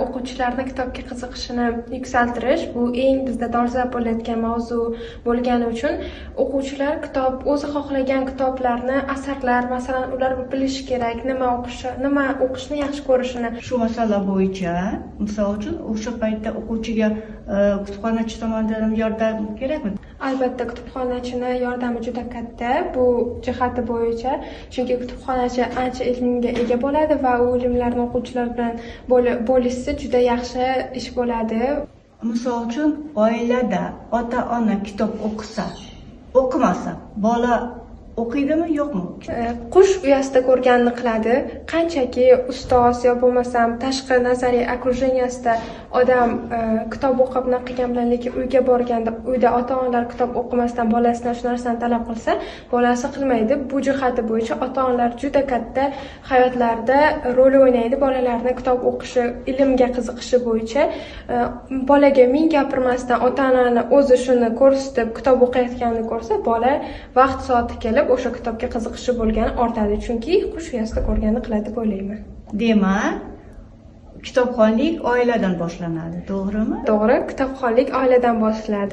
O'quvchilarni kitobga qiziqishini yuksaltirish bu eng bizda dolzarb bo'layotgan mavzu bo'lgani uchun o'quvchilar o'zi xohlagan kitoblarni, asarlar, masalan, ular bilishi kerak, nima o'qishni yaxshi ko'rishini. Shu masala bo'yicha, misol uchun, o'sha paytda o'quvchiga kutubxonachi tomonidan yordam kerakmi? Albatta, kutubxonachini yordami juda katta bu jihati bo'yicha, chunki kutubxonachi ancha ilmga ega bo'ladi va u ilmlarni o'quvchilar bilan bo'lishsa juda yaxshi ish bo'ladi. Misol uchun, oilada ota-ona kitob o'qimasa, bola o'qiydimi, yo'qmi? Qush uyasida ko'rganini qiladi. Qanchaki ustoz yo bo'lmasam tashqi nazariy okrujeniyasida odam kitob o'qib qilgan bilan, lekin uyga borganda uyda ota-onalar kitob o'qimasdan bolasidan shu narsani talab qilsa, bolasi qilmaydi. Bu jihati bo'yicha ota-onalar juda katta hayotlarida rol o'ynaydi. Bolalarni kitob o'qishi, ilmga qiziqishi bo'yicha bolaga ming gapirmasdan ota-onani o'zi shuni ko'rsatib kitob o'qiyotganini ko'rsa, bola vaqt soati kelib o'sha kitobga qiziqishi bo'lgani ortadi, chunki qush uyasida ko'rganini qiladi deb o'ylayman. Demak, kitobxonlik oiladan boshlanadi, to'g'rimi? To'g'ri, kitobxonlik oiladan boshlanadi.